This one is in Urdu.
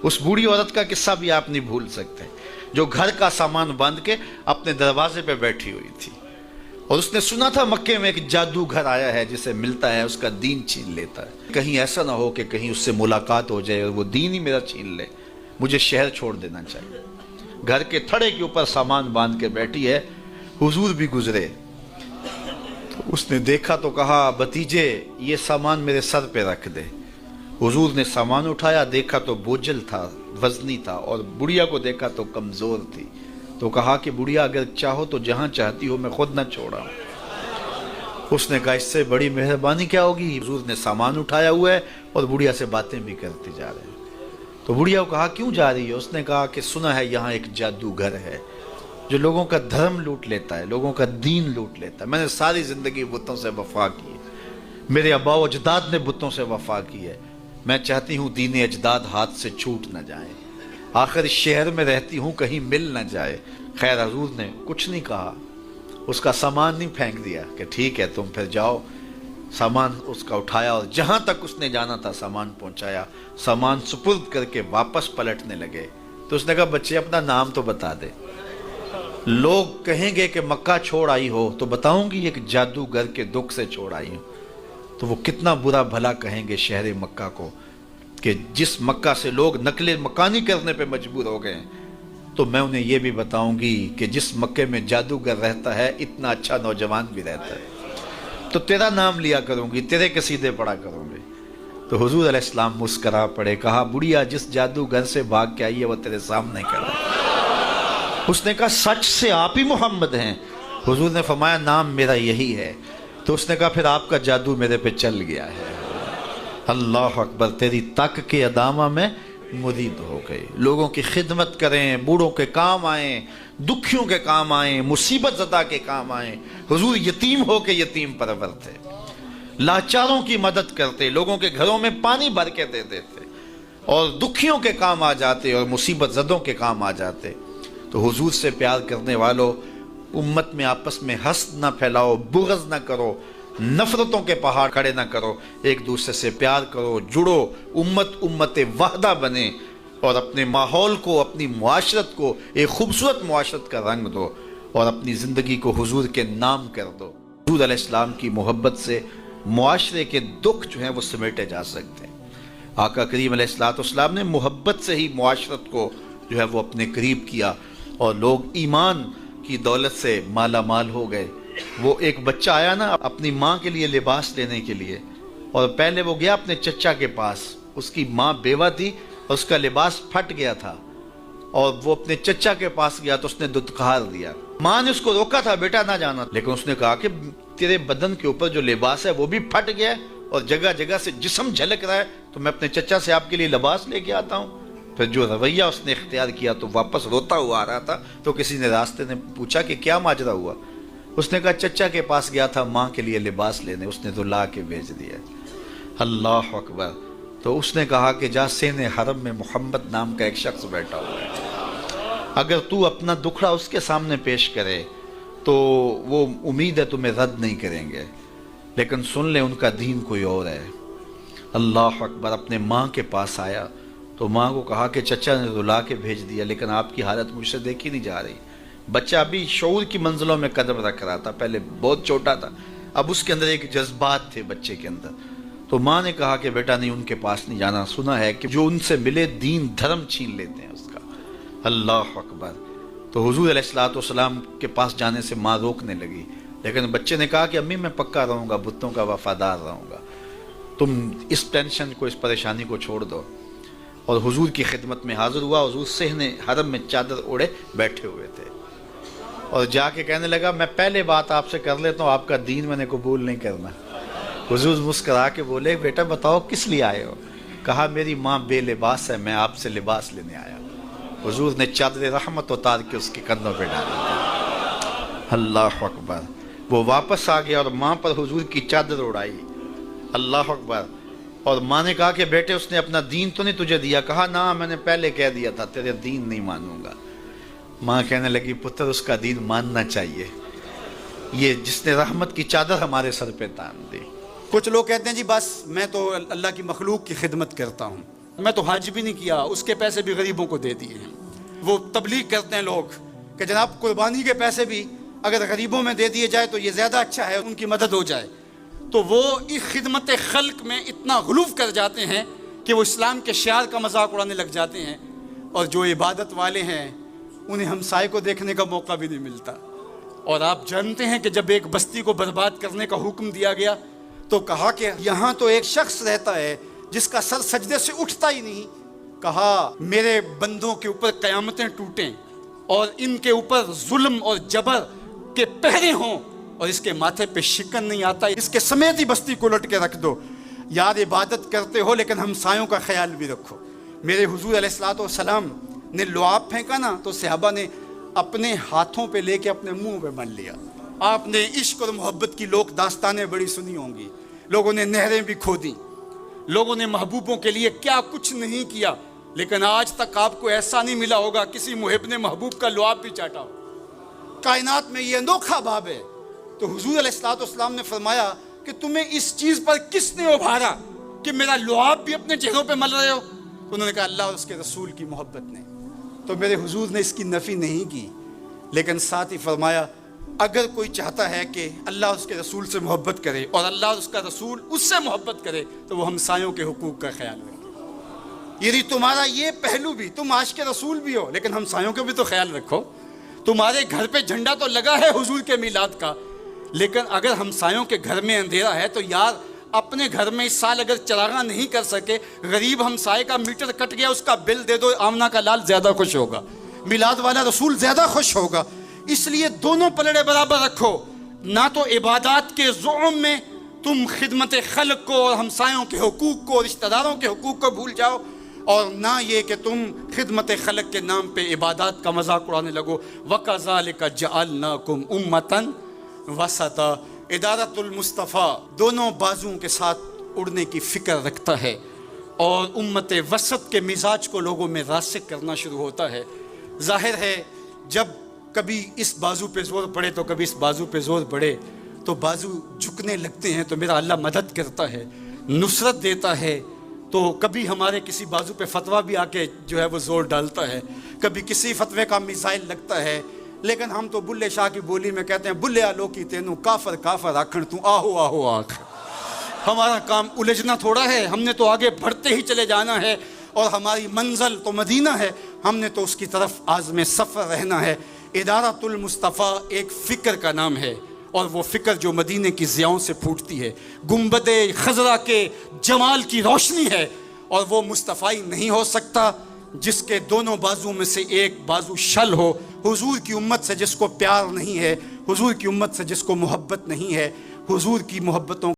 اس بوڑھی عورت کا قصہ بھی آپ نہیں بھول سکتے جو گھر کا سامان باندھ کے اپنے دروازے پہ بیٹھی ہوئی تھی، اور اس نے سنا تھا مکے میں ایک جادوگر آیا ہے جسے ملتا ہے اس کا دین چھین لیتا ہے، کہیں ایسا نہ ہو کہ کہیں اس سے ملاقات ہو جائے اور وہ دین ہی میرا چھین لے، مجھے شہر چھوڑ دینا چاہیے۔ گھر کے تھڑے کے اوپر سامان باندھ کے بیٹھی ہے، حضور بھی گزرے تو اس نے دیکھا تو کہا بھتیجے یہ سامان میرے سر پہ رکھ دے۔ حضور نے سامان اٹھایا، دیکھا تو بوجھل تھا، وزنی تھا، اور بڑھیا کو دیکھا تو کمزور تھی، تو کہا کہ بڑھیا اگر چاہو تو جہاں چاہتی ہو میں خود نہ چھوڑا ہوں۔ اس نے کہا اس سے بڑی مہربانی کیا ہوگی؟ حضور نے سامان اٹھایا ہوا ہے اور بڑھیا سے باتیں بھی کرتے جا رہے ہیں۔ تو بڑھیا کو کہا کیوں جا رہی ہے؟ اس نے کہا کہ سنا ہے یہاں ایک جادوگر ہے جو لوگوں کا دھرم لوٹ لیتا ہے، لوگوں کا دین لوٹ لیتا ہے۔ میں نے ساری زندگی بتوں سے وفا کی ہے، میرے آباء و اجداد نے بتوں سے وفا کی ہے، میں چاہتی ہوں دین اجداد ہاتھ سے چھوٹ نہ جائیں، آخر اس شہر میں رہتی ہوں کہیں مل نہ جائے۔ خیر حضور نے کچھ نہیں کہا، اس کا سامان نہیں پھینک دیا کہ ٹھیک ہے تم پھر جاؤ۔ سامان اس کا اٹھایا اور جہاں تک اس نے جانا تھا سامان پہنچایا، سامان سپرد کر کے واپس پلٹنے لگے تو اس نے کہا بچے اپنا نام تو بتا دے، لوگ کہیں گے کہ مکہ چھوڑ آئی ہو تو بتاؤں گی ایک جادوگر کے دکھ سے چھوڑ آئی ہوں، تو وہ کتنا برا بھلا کہیں گے شہر مکہ کو کہ جس مکہ سے لوگ نقل مکانی کرنے پہ مجبور ہو گئے، تو میں انہیں یہ بھی بتاؤں گی کہ جس مکے میں جادوگر رہتا ہے اتنا اچھا نوجوان بھی رہتا ہے، تو تیرا نام لیا کروں گی، تیرے قصیدے پڑھا کروں گی۔ تو حضور علیہ السلام مسکرا پڑے، کہا بڑھیا جس جادوگر سے بھاگ کے آئی ہے وہ تیرے سامنے کھڑا ہے۔ اس نے کہا سچ سے آپ ہی محمد ہیں؟ حضور نے فرمایا نام میرا یہی ہے۔ تو اس نے کہا پھر آپ کا جادو میرے پہ چل گیا ہے۔ اللہ اکبر، تیری تک کے ادامہ میں مرید ہو گئے، لوگوں کی خدمت کریں، بوڑھوں کے کام آئیں، دکھیوں کے کام آئیں، مصیبت زدہ کے کام آئیں۔ حضور یتیم ہو کے یتیم پرور تھے، لاچاروں کی مدد کرتے، لوگوں کے گھروں میں پانی بھر کے دے دیتے، اور دکھیوں کے کام آ جاتے اور مصیبت زدوں کے کام آ جاتے۔ تو حضور سے پیار کرنے والوں، امت میں آپس میں حسد نہ پھیلاؤ، بغض نہ کرو، نفرتوں کے پہاڑ کھڑے نہ کرو، ایک دوسرے سے پیار کرو، جڑو، امت وحدہ بنے، اور اپنے ماحول کو، اپنی معاشرت کو ایک خوبصورت معاشرت کا رنگ دو، اور اپنی زندگی کو حضور کے نام کر دو۔ حضور علیہ السلام کی محبت سے معاشرے کے دکھ جو ہیں وہ سمیٹے جا سکتے ہیں۔ آقا کریم علیہ السلام نے محبت سے ہی معاشرت کو جو ہے وہ اپنے قریب کیا، اور لوگ ایمان کی دولت سے مالا مال ہو گئے۔ وہ ایک بچہ آیا نا اپنی ماں کے لیے لباس لینے کے لیے، اور پہلے وہ گیا اپنے چچا کے پاس، اس کی ماں بیوہ تھی اور اس کا لباس پھٹ گیا تھا، اور وہ اپنے چچا کے پاس گیا تو اس نے دتکار دیا۔ ماں نے اس کو روکا تھا بیٹا نہ جانا، لیکن اس نے کہا کہ تیرے بدن کے اوپر جو لباس ہے وہ بھی پھٹ گیا ہے اور جگہ جگہ سے جسم جھلک رہا ہے، تو میں اپنے چچا سے آپ کے لیے لباس لے کے آتا ہوں۔ پھر جو رویہ اس نے اختیار کیا تو واپس روتا ہوا آ رہا تھا، تو کسی نے راستے نے پوچھا کہ کیا ماجرا ہوا؟ اس نے کہا چچا کے پاس گیا تھا ماں کے لیے لباس لینے، اس نے تو لا کے بھیج دیا۔ اللہ اکبر۔ تو اس نے کہا کہ جا سین حرم میں محمد نام کا ایک شخص بیٹھا ہوا ہے، اگر تو اپنا دکھڑا اس کے سامنے پیش کرے تو وہ امید ہے تمہیں رد نہیں کریں گے، لیکن سن لے ان کا دین کوئی اور ہے۔ اللہ اکبر۔ اپنے ماں کے پاس آیا تو ماں کو کہا کہ چچا نے رلا کے بھیج دیا، لیکن آپ کی حالت مجھ سے دیکھی نہیں جا رہی۔ بچہ ابھی شعور کی منزلوں میں قدم رکھ رہا تھا، پہلے بہت چھوٹا تھا، اب اس کے اندر ایک جذبات تھے بچے کے اندر۔ تو ماں نے کہا کہ بیٹا نہیں ان کے پاس نہیں جانا، سنا ہے کہ جو ان سے ملے دین دھرم چھین لیتے ہیں اس کا۔ اللہ اکبر۔ تو حضور علیہ السلام کے پاس جانے سے ماں روکنے لگی، لیکن بچے نے کہا کہ امی میں پکا رہوں گا، بتوں کا وفادار رہوں گا، تم اس ٹینشن کو، اس پریشانی کو چھوڑ دو۔ اور حضور کی خدمت میں حاضر ہوا۔ حضور صحن حرم میں چادر اوڑے بیٹھے ہوئے تھے، اور جا کے کہنے لگا میں پہلے بات آپ سے کر لیتا ہوں، آپ کا دین میں نے قبول نہیں کرنا۔ حضور مسکرا کے بولے بیٹا بتاؤ کس لیے آئے ہو؟ کہا میری ماں بے لباس ہے، میں آپ سے لباس لینے آیا۔ حضور نے چادر رحمت اتار کے اس کے کندھوں پہ ڈالی۔ اللہ اکبر۔ وہ واپس آ گیا اور ماں پر حضور کی چادر اڑائی۔ اللہ اکبر۔ اور ماں نے کہا کہ بیٹے اس نے اپنا دین تو نہیں تجھے دیا؟ کہا نہ میں نے پہلے کہہ دیا تھا تیرے دین نہیں مانوں گا۔ ماں کہنے لگی پتر اس کا دین ماننا چاہیے، یہ جس نے رحمت کی چادر ہمارے سر پہ تان دی۔ کچھ لوگ کہتے ہیں جی بس میں تو اللہ کی مخلوق کی خدمت کرتا ہوں، میں تو حج بھی نہیں کیا، اس کے پیسے بھی غریبوں کو دے دیے. وہ تبلیغ کرتے ہیں لوگ کہ جناب قربانی کے پیسے بھی اگر غریبوں میں دے دیے جائے تو یہ زیادہ اچھا ہے، ان کی مدد ہو جائے. تو وہ اس خدمت خلق میں اتنا غلوف کر جاتے ہیں کہ وہ اسلام کے شعار کا مذاق اڑانے لگ جاتے ہیں. اور جو عبادت والے ہیں انہیں ہمسائے کو دیکھنے کا موقع بھی نہیں ملتا. اور آپ جانتے ہیں کہ جب ایک بستی کو برباد کرنے کا حکم دیا گیا تو کہا کہ یہاں تو ایک شخص رہتا ہے جس کا سر سجدے سے اٹھتا ہی نہیں. کہا میرے بندوں کے اوپر قیامتیں ٹوٹیں اور ان کے اوپر ظلم اور جبر کے پہرے ہوں اور اس کے ماتھے پہ شکن نہیں آتا، اس کے سمیت ہی بستی کو لٹ کے رکھ دو. یار عبادت کرتے ہو لیکن ہمسایوں کا خیال بھی رکھو. میرے حضور علیہ الصلوۃ والسلام نے لعاب پھینکا نا تو صحابہ نے اپنے ہاتھوں پہ لے کے اپنے منہ پہ مل لیا. آپ نے عشق اور محبت کی لوک داستانیں بڑی سنی ہوں گی. لوگوں نے نہریں بھی کھودی، لوگوں نے محبوبوں کے لیے کیا کچھ نہیں کیا، لیکن آج تک آپ کو ایسا نہیں ملا ہوگا کسی محب نے محبوب کا لعاب بھی چاٹا ہو. کائنات میں یہ انوکھا باب ہے. تو حضور علیہ الصلوۃ والسلام نے فرمایا کہ تمہیں اس چیز پر کس نے ابھارا کہ میرا لعاب بھی اپنے چہروں پہ مل رہے ہو؟ انہوں نے کہا اللہ اور اس کے رسول کی محبت نے. تو میرے حضور نے اس کی نفی نہیں کی، لیکن ساتھ ہی فرمایا اگر کوئی چاہتا ہے کہ اللہ اور اس کے رسول سے محبت کرے اور اللہ اور اس کا رسول اس سے محبت کرے تو وہ ہمسایوں کے حقوق کا خیال رکھے. یعنی تمہارا یہ پہلو بھی، تم عاشق رسول بھی ہو لیکن ہمسایوں کے بھی تو خیال رکھو. تمہارے گھر پہ جھنڈا تو لگا ہے حضور کے میلاد کا، لیکن اگر ہمسایوں کے گھر میں اندھیرا ہے تو یار اپنے گھر میں اس سال اگر چراغاں نہیں کر سکے، غریب ہمسائے کا میٹر کٹ گیا اس کا بل دے دو، آمنہ کا لال زیادہ خوش ہوگا، میلاد والا رسول زیادہ خوش ہوگا. اس لیے دونوں پلڑے برابر رکھو. نہ تو عبادات کے زعم میں تم خدمت خلق کو اور ہمسایوں کے حقوق کو، رشتہ داروں کے حقوق کو بھول جاؤ، اور نہ یہ کہ تم خدمت خلق کے نام پہ عبادات کا مذاق اڑانے لگو. وَكَذَلِكَ جَعَلْنَاكُمْ أُمَّةً وَسَطًا. ادارت المصطفیٰ دونوں بازوؤں کے ساتھ اڑنے کی فکر رکھتا ہے اور امت وسط کے مزاج کو لوگوں میں راسخ کرنا شروع ہوتا ہے. ظاہر ہے جب کبھی اس بازو پہ زور پڑے تو کبھی اس بازو پہ زور پڑے تو بازو جھکنے لگتے ہیں، تو میرا اللہ مدد کرتا ہے، نصرت دیتا ہے. تو کبھی ہمارے کسی بازو پہ فتویٰ بھی آ کے جو ہے وہ زور ڈالتا ہے، کبھی کسی فتوے کا میزائل لگتا ہے. لیکن ہم تو بلے شاہ کی بولی میں کہتے ہیں بلے آلو کی تینوں کافر کافر آکھن تو آہو آہو آکھ. ہمارا کام الجھنا تھوڑا ہے، ہم نے تو آگے بڑھتے ہی چلے جانا ہے اور ہماری منزل تو مدینہ ہے، ہم نے تو اس کی طرف عازم سفر رہنا ہے. ادارت المصطفیٰ ایک فکر کا نام ہے اور وہ فکر جو مدینے کی ضیاؤں سے پھوٹتی ہے، گنبد خضرا کے جمال کی روشنی ہے. اور وہ مصطفی نہیں ہو سکتا جس کے دونوں بازو میں سے ایک بازو شل ہو. حضور کی امت سے جس کو پیار نہیں ہے، حضور کی امت سے جس کو محبت نہیں ہے، حضور کی محبتوں